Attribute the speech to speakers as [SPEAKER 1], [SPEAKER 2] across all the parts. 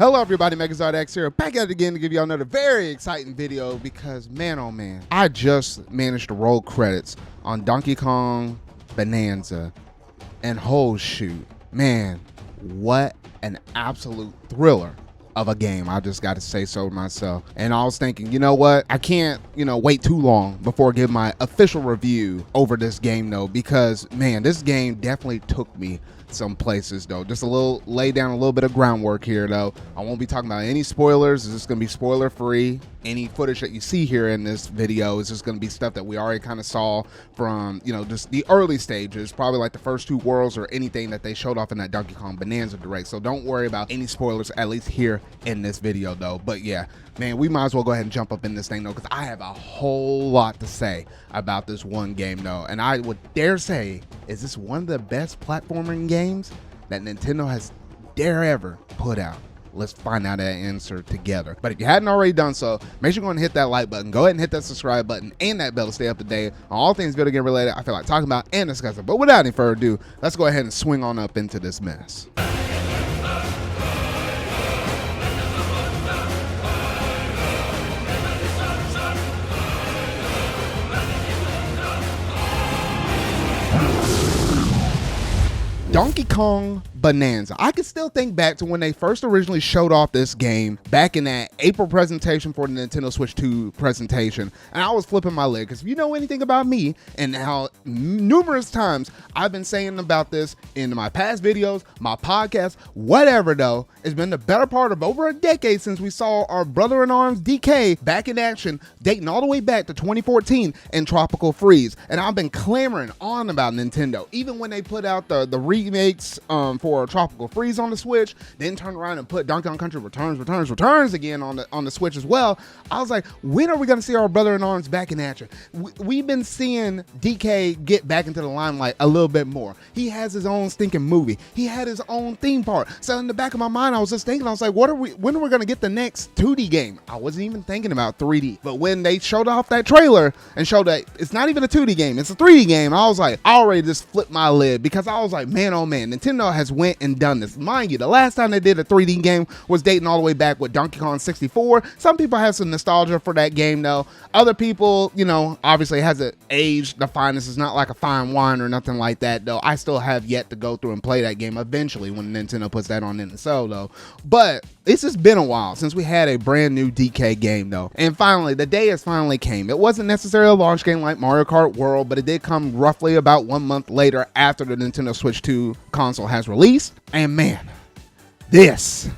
[SPEAKER 1] Hello everybody, MegaZardX here, back at it again to give you another very exciting video because man oh man, I just managed to roll credits on Donkey Kong Bananza, and oh shoot, man, what an absolute thriller of a game. I just got to say so myself. And I was thinking, you know what, I can't wait too long before I give my official review over this game though, because man, this game definitely took me some places though. Just lay down a little bit of groundwork here though. I won't be talking about any spoilers. It's just gonna be spoiler free. Any footage that you see here in this video is just gonna be stuff that we already kind of saw from just the early stages, probably like the first two worlds or anything that they showed off in that Donkey Kong Bonanza direct. So don't worry about any spoilers, at least here in this video though. But yeah, man, we might as well go ahead and jump up in this thing though, because I have a whole lot to say about this one game though. And I would dare say, is this one of the best platforming games that Nintendo has ever put out? Let's find out that answer together. But if you hadn't already done so, make sure you go and hit that like button, go ahead and hit that subscribe button and that bell to stay up to date on all things video game related I feel like talking about and discussing. But without any further ado, let's go ahead and swing on up into this mess. Donkey Kong Bonanza. I can still think back to when they first originally showed off this game back in that April presentation for the Nintendo Switch 2 presentation, and I was flipping my lid because if you know anything about me and how numerous times I've been saying about this in my past videos, my podcast, whatever though, it's been the better part of over a decade since we saw our brother-in-arms DK back in action, dating all the way back to 2014 in Tropical Freeze, and I've been clamoring on about Nintendo, even when they put out the remakes for Tropical Freeze on the Switch, then turned around and put Donkey Kong Country Returns again on the Switch as well. I was like, when are we going to see our brother-in-arms back in action? We've been seeing DK get back into the limelight a little bit more. He has his own stinking movie. He had his own theme park. So in the back of my mind, I was just thinking, I was like, when are we going to get the next 2D game? I wasn't even thinking about 3D. But when they showed off that trailer and showed that it's not even a 2D game, it's a 3D game, I was like, I already just flipped my lid because I was like, man, oh man, Nintendo has went and done this. Mind you, the last time they did a 3D game was dating all the way back with Donkey Kong 64. Some people have some nostalgia for that game though. Other people, obviously it hasn't aged the finest. It's not like a fine wine or nothing like that though. I still have yet to go through and play that game eventually when Nintendo puts that on Nintendo though. But it's just been a while since we had a brand new DK game though. And finally, the day has finally came. It wasn't necessarily a launch game like Mario Kart World, but it did come roughly about 1 month later after the Nintendo Switch 2 console has released. And man, this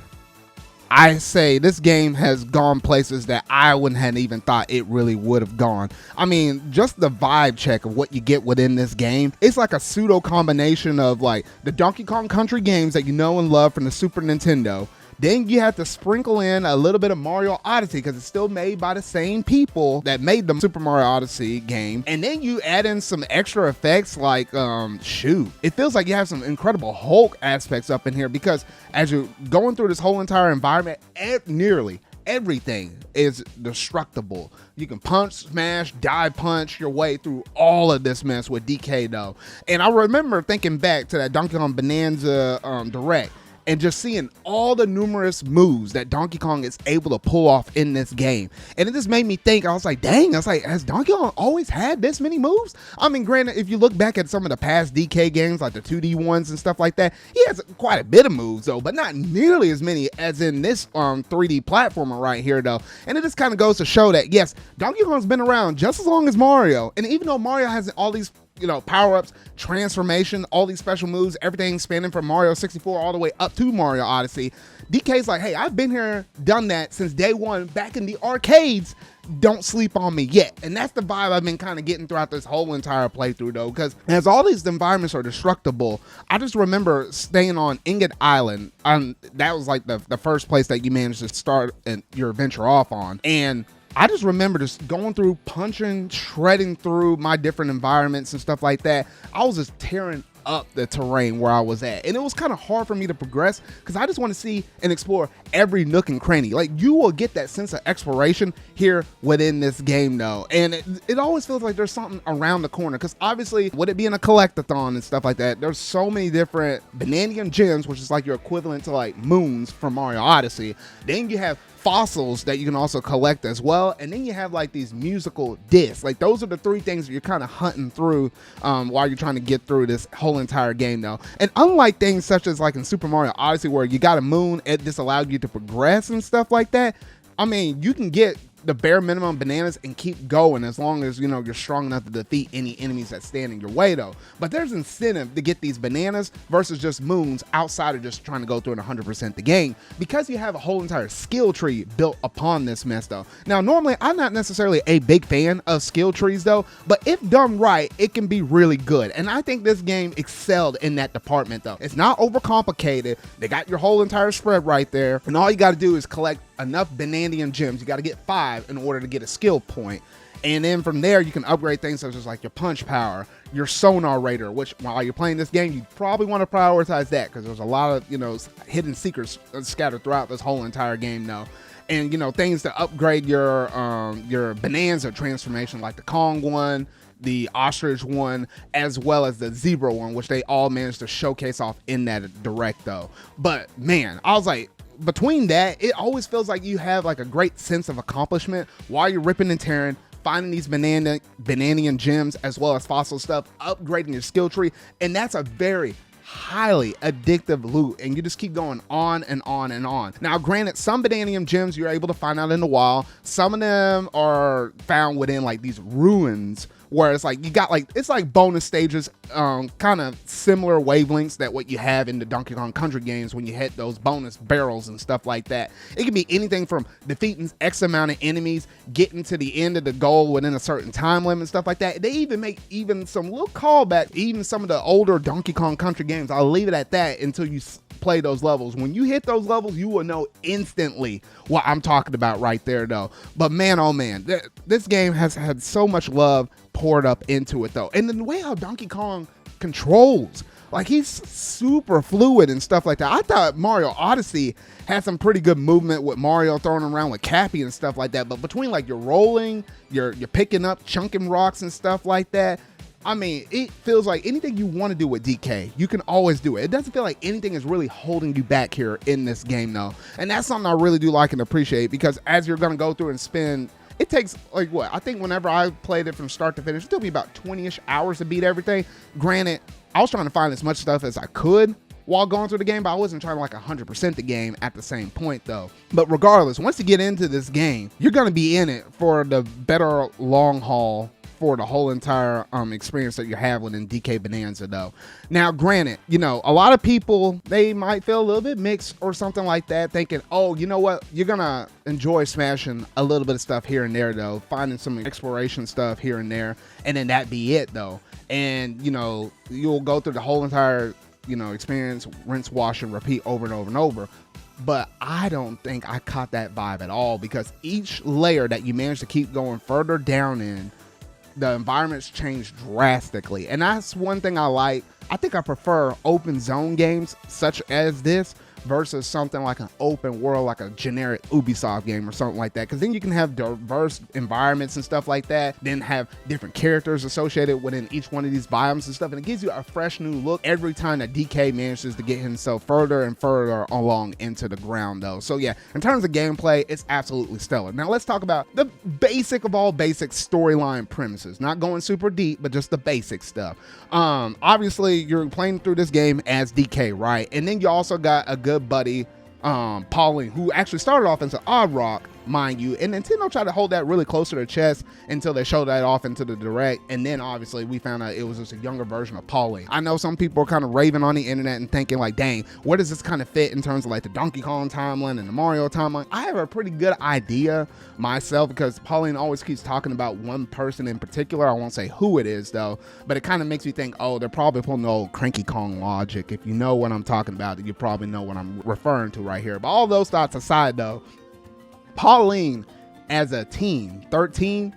[SPEAKER 1] game has gone places that I wouldn't have even thought it really would have gone. I mean, just the vibe check of what you get within this game, it's like a pseudo combination of like the Donkey Kong Country games that you know and love from the Super Nintendo. Then you have to sprinkle in a little bit of Mario Odyssey because it's still made by the same people that made the Super Mario Odyssey game. And then you add in some extra effects like, it feels like you have some incredible Hulk aspects up in here because as you're going through this whole entire environment, nearly everything is destructible. You can punch, smash, dive punch your way through all of this mess with DK though. And I remember thinking back to that Donkey Kong Bonanza direct, and just seeing all the numerous moves that Donkey Kong is able to pull off in this game. And it just made me think, I was like, dang, has Donkey Kong always had this many moves? I mean, granted, if you look back at some of the past DK games, like the 2D ones and stuff like that, he has quite a bit of moves though, but not nearly as many as in this 3D platformer right here though. And it just kind of goes to show that, yes, Donkey Kong's been around just as long as Mario. And even though Mario has all these power-ups, transformation, all these special moves, everything spanning from Mario 64 all the way up to Mario Odyssey, DK's like, hey, I've been here, done that since day one back in the arcades. Don't sleep on me yet. And that's the vibe I've been kind of getting throughout this whole entire playthrough though, because as all these environments are destructible, I just remember staying on Ingot Island. That was like the first place that you managed to start your adventure off on. And I just remember just going through, punching, shredding through my different environments and stuff like that. I was just tearing up the terrain where I was at. And it was kind of hard for me to progress because I just want to see and explore every nook and cranny. Like, you will get that sense of exploration here within this game though. And it always feels like there's something around the corner, because obviously with it being a collectathon and stuff like that, there's so many different Bananza gems, which is like your equivalent to like moons from Mario Odyssey. Then you have fossils that you can also collect as well, and then you have like these musical discs. Like, those are the three things that you're kind of hunting through while you're trying to get through this whole entire game though. And unlike things such as like in Super Mario Odyssey where you got a moon, it just allowed you to progress and stuff like that, I mean, you can get the bare minimum bananas and keep going as long as, you know, you're strong enough to defeat any enemies that stand in your way though. But there's incentive to get these bananas versus just moons outside of just trying to go through and 100% the game, because you have a whole entire skill tree built upon this mess though. Now, normally I'm not necessarily a big fan of skill trees though, but if done right, it can be really good. And I think this game excelled in that department though. It's not overcomplicated. They got your whole entire spread right there, and all you got to do is collect enough Bananza gems. You got to get 5 in order to get a skill point. And then from there, you can upgrade things such as like your punch power, your sonar radar, which while you're playing this game, you probably want to prioritize that because there's a lot of, you know, hidden secrets scattered throughout this whole entire game now. And, you know, things to upgrade your Bananza transformation, like the Kong one, the ostrich one, as well as the zebra one, which they all managed to showcase off in that direct though. But man, I was like, between that, it always feels like you have like a great sense of accomplishment while you're ripping and tearing, finding these Bananza gems as well as fossil stuff, upgrading your skill tree. And that's a very highly addictive loot, and you just keep going on and on and on. Now, granted, some Bananza gems you're able to find out in the wild. Some of them are found within like these ruins, where it's like you got like, it's like bonus stages, kind of similar wavelengths that what you have in the Donkey Kong Country games when you hit those bonus barrels and stuff like that. It can be anything from defeating X amount of enemies, getting to the end of the goal within a certain time limit and stuff like that. They even make even some little callback, even some of the older Donkey Kong Country games. I'll leave it at that until you play those levels. When you hit those levels, you will know instantly what I'm talking about right there though. But man, oh man, this game has had so much love poured up into it though. And the way how Donkey Kong controls, like, he's super fluid and stuff like that. I thought Mario Odyssey had some pretty good movement with Mario throwing around with Cappy and stuff like that. But between like your rolling, you're picking up chunking rocks and stuff like that, I mean, it feels like anything you want to do with DK, you can always do it. It doesn't feel like anything is really holding you back here in this game though. And that's something I really do like and appreciate, because as you're going to go through and spend, it takes like what? I think whenever I played it from start to finish, it took me about 20-ish hours to beat everything. Granted, I was trying to find as much stuff as I could while going through the game, but I wasn't trying to like 100% the game at the same point though. But regardless, once you get into this game, you're going to be in it for the better long haul for the whole entire experience that you're having in DK Bananza though. Now, granted, you know, a lot of people, they might feel a little bit mixed or something like that, thinking, oh, you know what, you're gonna enjoy smashing a little bit of stuff here and there though, finding some exploration stuff here and there, and then that be it though. And, you know, you'll go through the whole entire, you know, experience, rinse, wash, and repeat over and over and over. But I don't think I caught that vibe at all, because each layer that you manage to keep going further down in, the environments change drastically. And that's one thing I like. I think I prefer open zone games such as this versus something like an open world, like a generic Ubisoft game or something like that, because then you can have diverse environments and stuff like that, then have different characters associated within each one of these biomes and stuff, and it gives you a fresh new look every time that DK manages to get himself further and further along into the ground though. So yeah, in terms of gameplay, it's absolutely stellar. Now let's talk about the basic of all basic storyline premises, not going super deep, but just the basic stuff. Obviously you're playing through this game as DK, right? And then you also got a good buddy, Pauline, who actually started off as an Odd Rock, mind you, and Nintendo tried to hold that really close to their chest until they showed that off into the direct, and then obviously we found out it was just a younger version of Pauline. I know some people are kind of raving on the internet and thinking like, dang, where does this kind of fit in terms of like the Donkey Kong timeline and the Mario timeline? I have a pretty good idea myself, because Pauline always keeps talking about one person in particular. I won't say who it is though, but it kind of makes me think, oh, they're probably pulling the old Cranky Kong logic. If you know what I'm talking about, you probably know what I'm referring to right here. But all those thoughts aside though, Pauline as a teen, 13,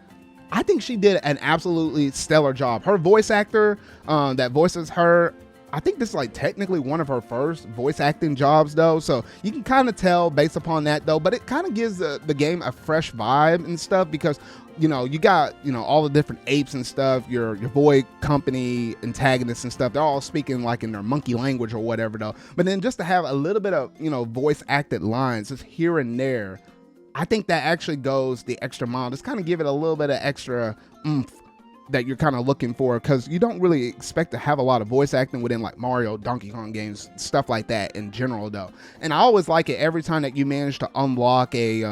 [SPEAKER 1] I think she did an absolutely stellar job. Her voice actor that voices her, I think this is like technically one of her first voice acting jobs though, so you can kind of tell based upon that though, but it kind of gives the game a fresh vibe and stuff because you got all the different apes and stuff, your Void Company antagonists and stuff, they're all speaking like in their monkey language or whatever though, but then just to have a little bit of voice acted lines just here and there, I think that actually goes the extra mile. Just kind of give it a little bit of extra oomph that you're kind of looking for, because you don't really expect to have a lot of voice acting within like Mario, Donkey Kong games, stuff like that in general though. And I always like it every time that you manage to unlock a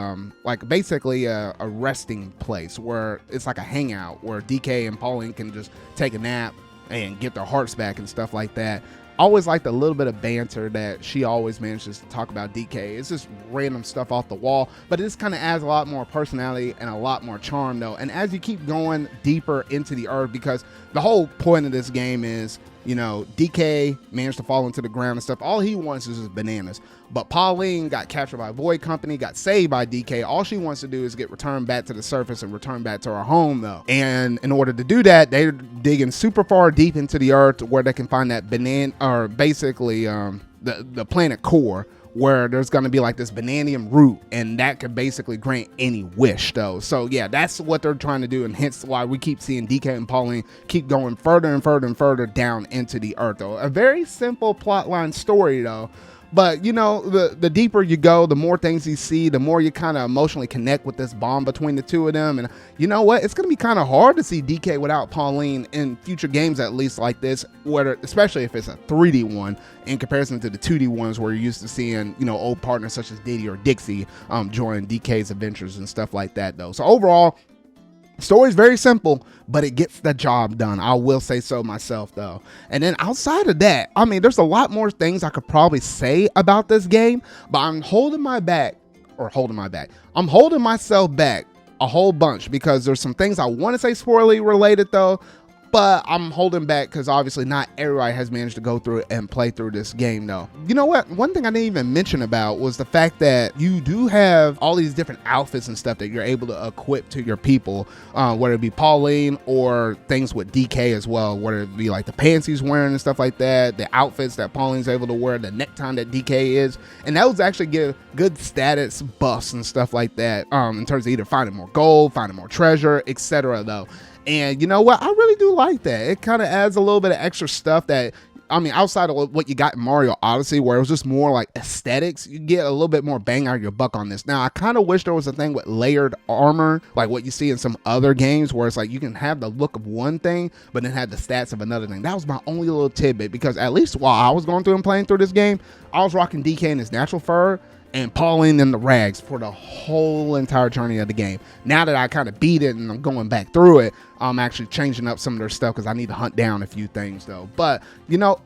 [SPEAKER 1] like basically a resting place where it's like a hangout where DK and Pauline can just take a nap and get their hearts back and stuff like that. I always like the little bit of banter that she always manages to talk about DK. It's just random stuff off the wall, but it just kind of adds a lot more personality and a lot more charm though. And as you keep going deeper into the earth, because the whole point of this game is, DK managed to fall into the ground and stuff. All he wants is just bananas. But Pauline got captured by Void Company, got saved by DK. All she wants to do is get returned back to the surface and return back to her home though. And in order to do that, they're digging super far deep into the earth where they can find that or basically the planet core, where there's going to be like this bananium root, and that could basically grant any wish though. So yeah, that's what they're trying to do, and hence why we keep seeing DK and Pauline keep going further and further and further down into the earth though. A very simple plotline story though, but the deeper you go, the more things you see, the more you kind of emotionally connect with this bond between the two of them. And you know what, it's going to be kind of hard to see DK without Pauline in future games, at least like this, especially if it's a 3D one in comparison to the 2D ones where you're used to seeing old partners such as Diddy or Dixie join DK's adventures and stuff like that though. So overall, story's very simple, but it gets the job done. I will say so myself though. And then outside of that, I mean, there's a lot more things I could probably say about this game, but I'm holding myself back a whole bunch because there's some things I want to say spoiler related though, but I'm holding back because obviously not everybody has managed to go through it and play through this game though. You know what? One thing I didn't even mention about was the fact that you do have all these different outfits and stuff that you're able to equip to your people, whether it be Pauline or things with DK as well, whether it be like the pants he's wearing and stuff like that, the outfits that Pauline's able to wear, the necktie that DK is, and that was actually give good status buffs and stuff like that in terms of either finding more gold, finding more treasure, etc. though. And you know what? I really do like that. It kind of adds a little bit of extra stuff that, I mean, outside of what you got in Mario Odyssey, where it was just more like aesthetics, you get a little bit more bang out of your buck on this. Now, I kind of wish there was a thing with layered armor, like what you see in some other games, where it's like you can have the look of one thing, but then have the stats of another thing. That was my only little tidbit, because at least while I was going through and playing through this game, I was rocking DK in his natural fur and Pauline in the rags for the whole entire journey of the game. Now that I kind of beat it and I'm going back through it, I'm actually changing up some of their stuff because I need to hunt down a few things though. But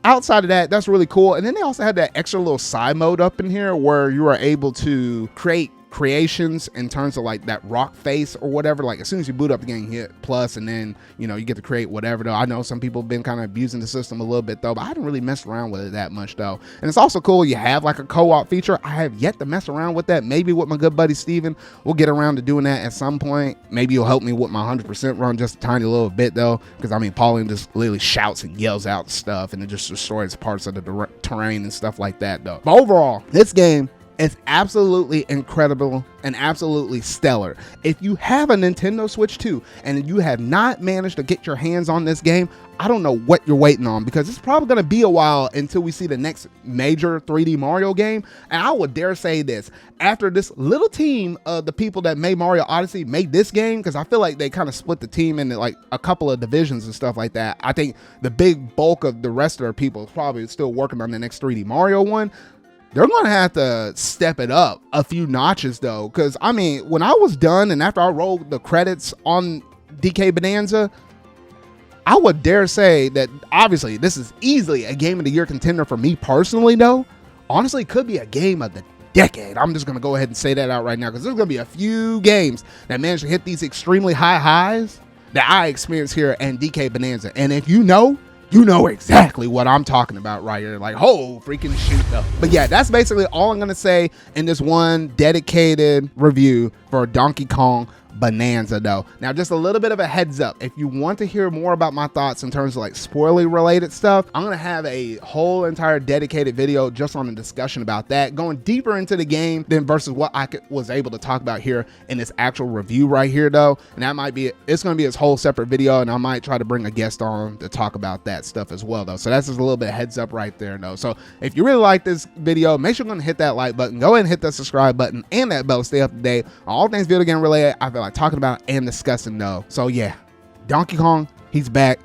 [SPEAKER 1] outside of that, that's really cool. And then they also had that extra little side mode up in here where you are able to create creations in terms of like that rock face or whatever. Like as soon as you boot up the game, you hit plus, and then you get to create whatever though. I know some people have been kind of abusing the system a little bit though, but I haven't really messed around with it that much though. And it's also cool you have like a co-op feature. I have yet to mess around with that. Maybe with my good buddy Steven, we'll get around to doing that at some point. Maybe you'll help me with my 100% run just a tiny little bit though, because I mean Pauline just literally shouts and yells out stuff and it just destroys parts of the terrain and stuff like that though. But overall, this game, it's absolutely incredible and absolutely stellar. If you have a Nintendo Switch 2 and you have not managed to get your hands on this game, I don't know what you're waiting on, because it's probably going to be a while until we see the next major 3D Mario game. And I would dare say this, after this little team of the people that made Mario Odyssey made this game, because I feel like they kind of split the team into like a couple of divisions and stuff like that. I think the big bulk of the rest of their people is probably still working on the next 3D Mario one. They're going to have to step it up a few notches though, because I mean, when I was done and after I rolled the credits on DK Bananza, I would dare say that obviously this is easily a game of the year contender for me personally though. Honestly, it could be a game of the decade. I'm just going to go ahead and say that out right now, because there's going to be a few games that manage to hit these extremely high highs that I experienced here in DK Bananza. And if you know exactly what I'm talking about right here. Like, oh, freaking shoot though. But yeah, that's basically all I'm going to say in this one dedicated review for Donkey Kong Bananza though. Now, just a little bit of a heads up, if you want to hear more about my thoughts in terms of like spoiler related stuff, I'm gonna have a whole entire dedicated video just on a discussion about that, going deeper into the game than versus what I was able to talk about here in this actual review right here though. And that might be, it's gonna be a whole separate video, and I might try to bring a guest on to talk about that stuff as well though. So that's just a little bit of heads up right there though. So if you really like this video, make sure you're gonna hit that like button, go ahead and hit that subscribe button and that bell to stay up to date on all things video game related I feel like talking about and discussing though. So yeah, Donkey Kong, he's back.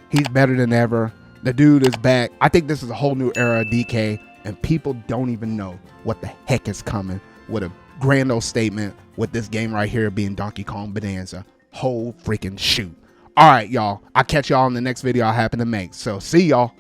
[SPEAKER 1] He's better than ever. The dude is back. I think this is a whole new era of DK, and people don't even know what the heck is coming with a grand old statement with this game right here being Donkey Kong Bonanza. Whole freaking shoot. All right, y'all. I'll catch y'all in the next video I happen to make. So see y'all.